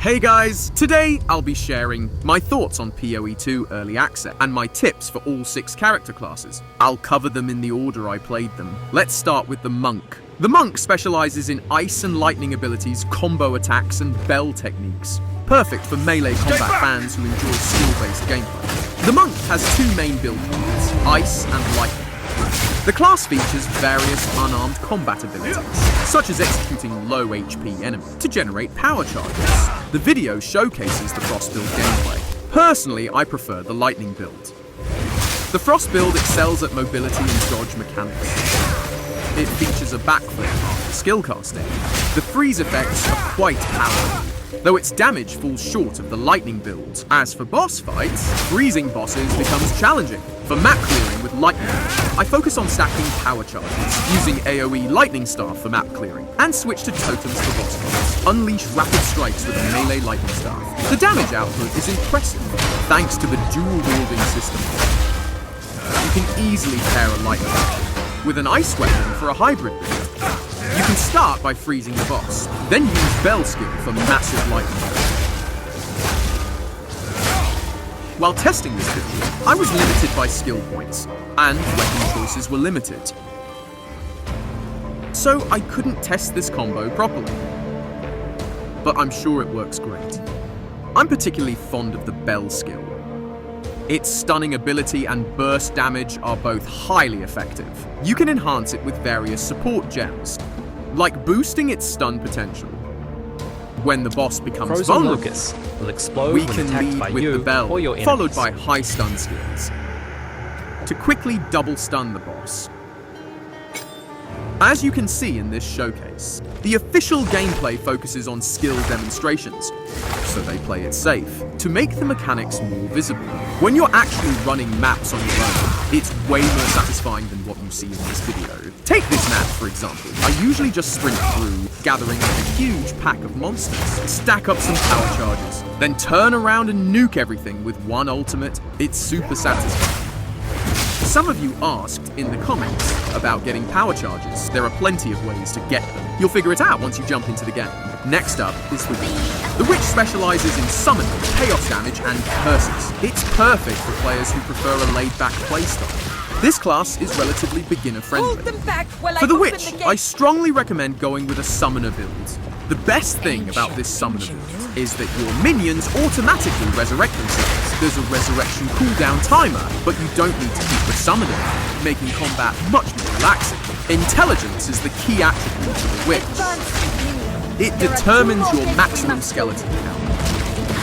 Hey guys! Today I'll be sharing my thoughts on POE2 Early Access and my tips for all 6 character classes. I'll cover them in the order I played them. Let's start with the Monk. The Monk specializes in ice and lightning abilities, combo attacks, and bell techniques. Perfect for melee combat fans who enjoy skill-based gameplay. The Monk has 2 main build modes, ice and lightning. The class features various unarmed combat abilities, such as executing low HP enemies to generate power charges. The video showcases the Frost build gameplay. Personally, I prefer the lightning build. The Frost build excels at mobility and dodge mechanics. It features a backflip, skill casting. The freeze effects are quite powerful, though its damage falls short of the lightning build. As for boss fights, freezing bosses becomes challenging. For map clearing with lightning, I focus on stacking power charges, using AoE lightning staff for map clearing, and switch to totems for boss fights. Unleash rapid strikes with a melee lightning staff. The damage output is impressive, thanks to the dual wielding system. You can easily pair a lightning weapon with an ice weapon for a hybrid build. You can start by freezing the boss, then use Bell skill for massive lightning. While testing this build, I was limited by skill points, and weapon choices were limited. So I couldn't test this combo properly. But I'm sure it works great. I'm particularly fond of the Bell skill. Its stunning ability and burst damage are both highly effective. You can enhance it with various support gems, like boosting its stun potential. When the boss becomes vulnerable, will explode we when can attacked lead by with you the Bell, or your enemies. followed by high stun skills, to quickly double stun the boss. As you can see in this showcase, the official gameplay focuses on skill demonstrations, so they play it safe, to make the mechanics more visible. When you're actually running maps on your own, it's way more satisfying than what you see in this video. Take this map, for example. I usually just sprint through, gathering a huge pack of monsters, stack up some power charges, then turn around and nuke everything with one ultimate. It's super satisfying. Some of you asked in the comments about getting power charges. There are plenty of ways to get them. You'll figure it out once you jump into the game. Next up is the Witch. The Witch specializes in summoning, chaos damage, and curses. It's perfect for players who prefer a laid-back playstyle. This class is relatively beginner-friendly. For the Witch, I strongly recommend going with a summoner build. The best thing about this summoner build is that your minions automatically resurrect themselves. There's a resurrection cooldown timer, but you don't need to keep the summoner, making combat much more relaxing. Intelligence is the key attribute for the Witch. It determines your maximum skeleton count.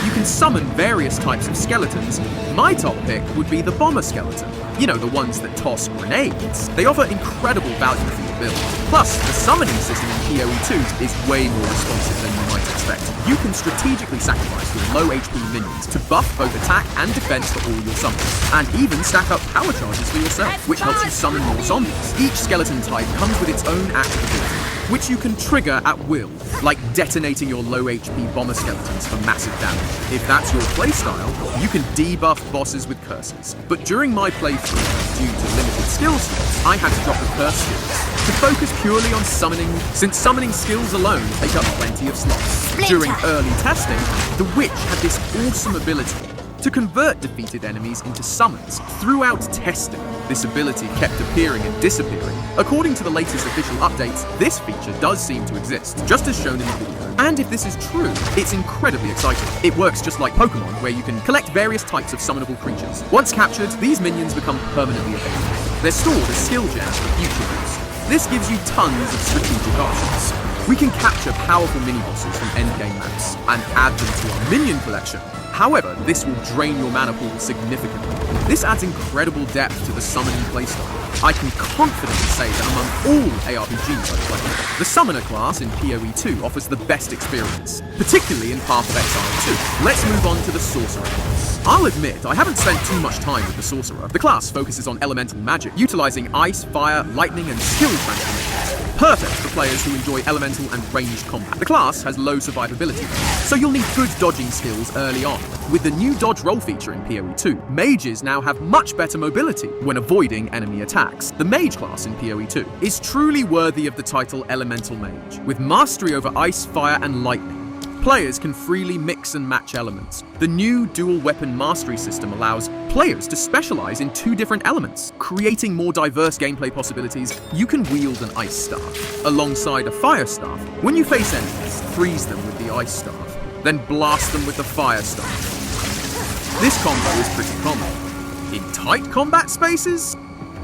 You can summon various types of skeletons. My top pick would be the bomber skeleton. You know, the ones that toss grenades. They offer incredible value for your build. Plus, the summoning system in POE2 is way more responsive than you might expect. You can strategically sacrifice your low HP minions to buff both attack and defense for all your summons, and even stack up power charges for yourself, which helps you summon more zombies. Each skeleton type comes with its own active ability, which you can trigger at will, like detonating your low HP bomber skeletons for massive damage. If that's your playstyle, you can debuff bosses with curses. But during my playthrough, due to limited skill slots, I had to drop the curse skills to focus purely on summoning, since summoning skills alone take up plenty of slots. During early testing, the Witch had this awesome ability to convert defeated enemies into summons. Throughout testing, this ability kept appearing and disappearing. According to the latest official updates, this feature does seem to exist, just as shown in the video. And if this is true, it's incredibly exciting. It works just like Pokemon, where you can collect various types of summonable creatures. Once captured, these minions become permanently available. They're stored as skill gems for future use. This gives you tons of strategic options. We can capture powerful mini-bosses from endgame maps and add them to our minion collection. However, this will drain your mana pool significantly. This adds incredible depth to the summoning playstyle. I can confidently say that among all ARPGs I've played, the Summoner class in POE2 offers the best experience, particularly in Path of Exile 2. Let's move on to the Sorcerer class. I'll admit, I haven't spent too much time with the Sorcerer. The class focuses on elemental magic, utilizing ice, fire, lightning, and skill transformations. Perfect for players who enjoy elemental and ranged combat. The class has low survivability, so you'll need good dodging skills early on. With the new dodge roll feature in POE2, mages now have much better mobility when avoiding enemy attacks. The mage class in POE2 is truly worthy of the title Elemental Mage, with mastery over ice, fire, and lightning. Players can freely mix and match elements. The new dual weapon mastery system allows players to specialize in 2 different elements, creating more diverse gameplay possibilities. You can wield an ice staff alongside a fire staff. When you face enemies, freeze them with the ice staff, then blast them with the fire staff. This combo is pretty common. In tight combat spaces,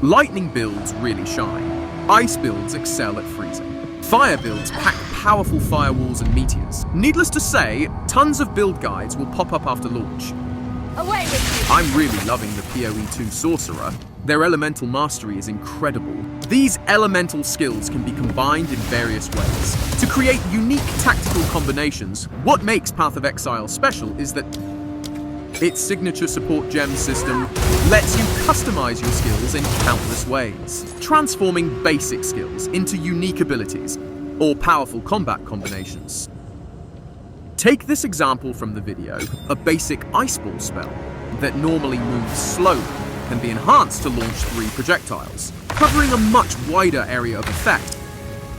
lightning builds really shine. Ice builds excel at freezing. Fire builds pack powerful firewalls and meteors. Needless to say, tons of build guides will pop up after launch. Away with you! I'm really loving the POE2 Sorcerer. Their elemental mastery is incredible. These elemental skills can be combined in various ways to create unique tactical combinations. What makes Path of Exile special is that its signature support gem system lets you customize your skills in countless ways, transforming basic skills into unique abilities or powerful combat combinations. Take this example from the video. A basic ice ball spell that normally moves slowly can be enhanced to launch 3 projectiles, covering a much wider area of effect.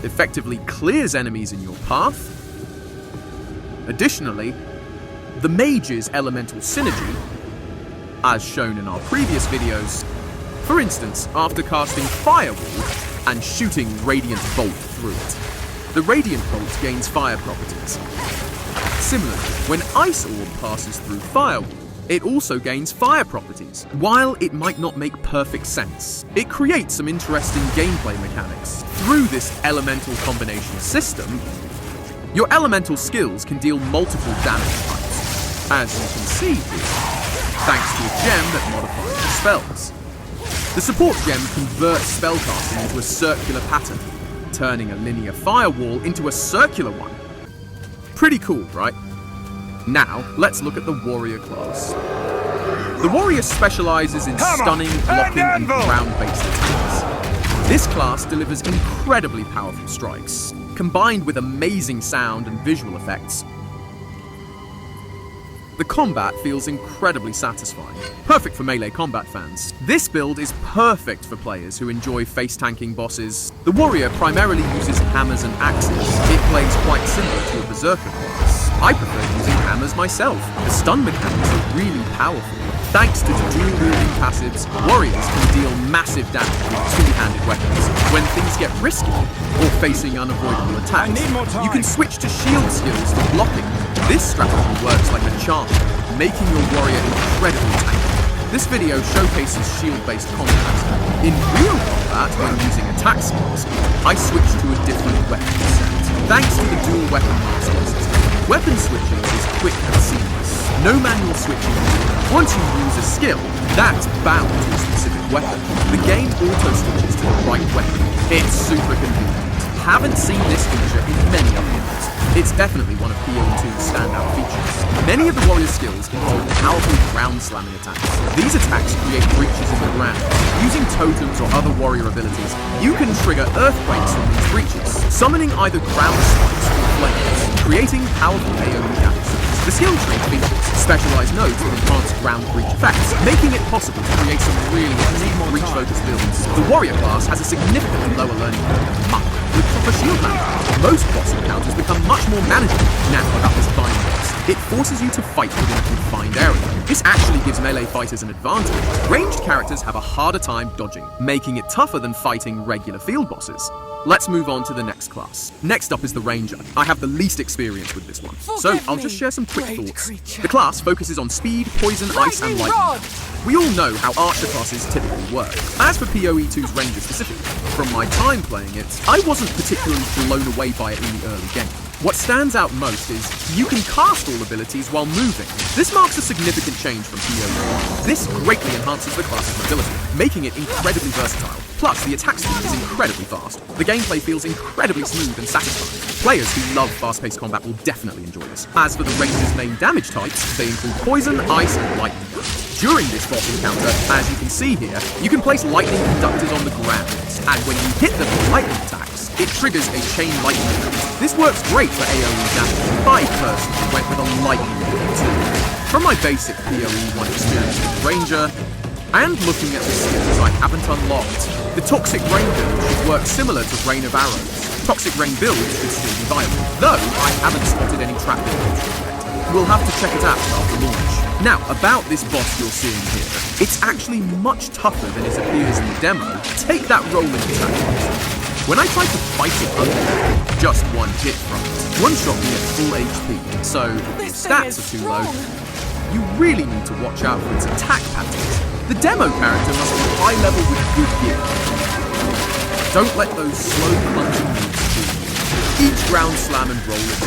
Effectively clears enemies in your path. Additionally, the mage's elemental synergy, as shown in our previous videos, for instance, after casting Firewall and shooting Radiant Bolt through it, the Radiant Bolt gains fire properties. Similarly, when Ice Orb passes through Firewall, it also gains fire properties. While it might not make perfect sense, it creates some interesting gameplay mechanics. Through this elemental combination system, your elemental skills can deal multiple damage types, as you can see here, thanks to a gem that modifies the spells. The support gem converts spellcasting into a circular pattern, turning a linear firewall into a circular one. Pretty cool, right? Now, let's look at the warrior class. The warrior specializes in stunning, blocking, and ground-based attacks. This class delivers incredibly powerful strikes, combined with amazing sound and visual effects. The combat feels incredibly satisfying, perfect for melee combat fans. This build is perfect for players who enjoy face-tanking bosses. The warrior primarily uses hammers and axes. It plays quite similar to a berserker class. I prefer using hammers myself. The stun mechanics are really powerful. Thanks to the dual-wielding passives, warriors can deal massive damage with 2-handed weapons. When things get risky, or facing unavoidable attacks, you can switch to shield skills for blocking. This strategy works like a charm, making your warrior incredibly tanky. This video showcases shield-based combat. In real combat, when using attack skills, I switch to a different weapon set. Thanks to the dual weapon mastery system, weapon switching is quick and seamless. No manual switching needed. Once you use a skill, that's bound to a specific weapon. The game auto-switches to the right weapon. It's super convenient. Haven't seen this feature in many other games. It's definitely one of POE2's standout features. Many of the warrior skills involve powerful ground slamming attacks. These attacks create breaches in the ground. Using totems or other warrior abilities, you can trigger earthquakes from these breaches, summoning either ground spikes or flames, creating powerful AoE damage. The skill tree features specialized nodes with enhanced ground breach effects, making it possible to create some really unique breach-focused builds. The warrior class has a significantly lower learning curve than Mago, with proper shield management. Most boss encounters become much more manageable now about this final boss. It forces you to fight within a confined area. This actually gives melee fighters an advantage. Ranged characters have a harder time dodging, making it tougher than fighting regular field bosses. Let's move on to the next class. Next up is the Ranger. I have the least experience with this one, so I'll just share some quick thoughts. The class focuses on speed, poison, ice, and lightning. We all know how archer classes typically work. As for POE2's Ranger specifically, from my time playing it, I wasn't particularly blown away by it in the early game. What stands out most is you can cast all abilities while moving. This marks a significant change from POE1. This greatly enhances the class's mobility, making it incredibly versatile. Plus, the attack speed is incredibly fast. The gameplay feels incredibly smooth and satisfying. Players who love fast-paced combat will definitely enjoy this. As for the Ranger's main damage types, they include poison, ice, and lightning. During this boss encounter, as you can see here, you can place lightning conductors on the ground, and when you hit them with lightning attacks, it triggers a chain lightning effect. This works great for AoE damage. I personally went with a lightning effect too. From my basic POE1 experience with Ranger, and looking at the skills I haven't unlocked, The Toxic Rain build should work similar to Rain of Arrows. Toxic Rain builds should still be viable, though I haven't spotted any trap builds yet. We'll have to check it out after launch. Now, about this boss you're seeing here, it's actually much tougher than it appears in the demo. Take that rolling attack. When I tried to fight it under, just one hit from it one-shot me at full HP, so if your stats are too low, you really need to watch out for its attack patterns. The demo character must be high level with good gear. Don't let those slow plunging moves fool you. Each ground slam and roll is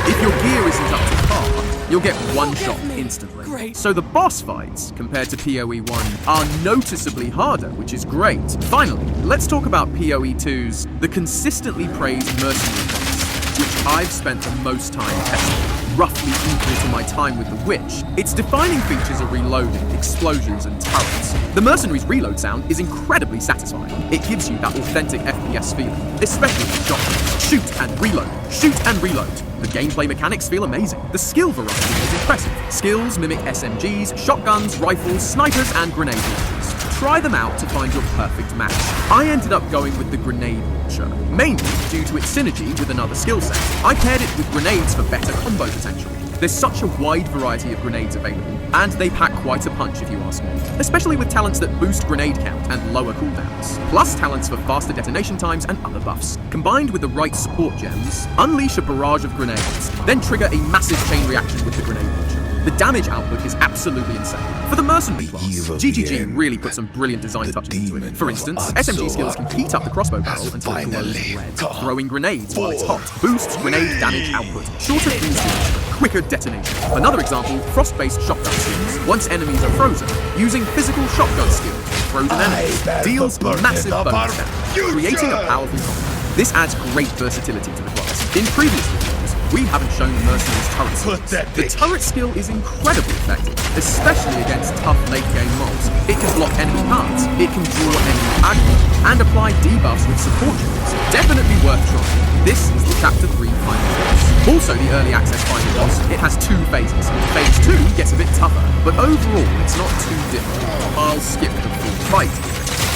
if your gear isn't up to par, you'll get one shot instantly. Great. So the boss fights, compared to POE1, are noticeably harder, which is great. Finally, let's talk about POE2's the consistently praised Mercenary class, which I've spent the most time testing, roughly equal to my time with the Witch. Its defining features are reloading, explosions, and turrets. The Mercenary's reload sound is incredibly satisfying. It gives you that authentic FPS feeling, especially with shotguns. Shoot and reload, shoot and reload. The gameplay mechanics feel amazing. The skill variety is impressive. Skills mimic SMGs, shotguns, rifles, snipers, and grenade launchers. Try them out to find your perfect match. I ended up going with the grenade launcher, mainly due to its synergy with another skill set. I paired it with grenades for better combo potential. There's such a wide variety of grenades available, and they pack quite a punch if you ask me, especially with talents that boost grenade count and lower cooldowns, plus talents for faster detonation times and other buffs. Combined with the right support gems, unleash a barrage of grenades, then trigger a massive chain reaction with the grenade launcher. The damage output is absolutely insane. For the Mercenary class, GGG really put some brilliant design touches into it. For instance, SMG skills can heat up the crossbow barrel until it glows red, throwing grenades while it's hot, boosts grenade damage output, shorter fuse duration, quicker detonation. Another example, frost-based shotgun skills. Once enemies are frozen, using physical shotgun skills with frozen enemies deals massive bonus damage, creating a powerful combo. This adds great versatility to the class. In previous videos, we haven't shown the Mercenary's turret skills. The turret skill is incredibly effective, especially against tough late-game mobs. It can block enemy paths, it can draw enemy aggro, and apply debuffs with support units. Definitely worth trying. This is the Chapter 3 final boss. Also the early access final boss, it has 2 phases. Phase 2 gets a bit tougher, but overall it's not too difficult. I'll skip the full fight.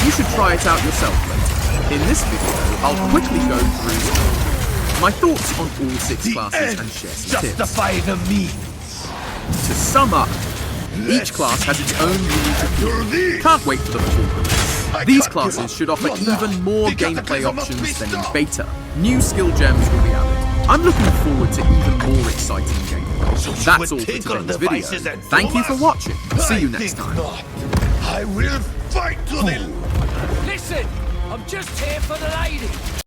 You should try it out yourself later. In this video, I'll quickly go through my thoughts on all 6 classes and share some tips. Justify the means. To sum up, each class has its own unique appeal. Can't wait for the full release. These classes should offer even more gameplay options than in beta. New skill gems will be added. I'm looking forward to even more exciting gameplay. That's all for today's video. Thank you for watching. See you next time. I will fight to the... Listen, I'm just here for the lady.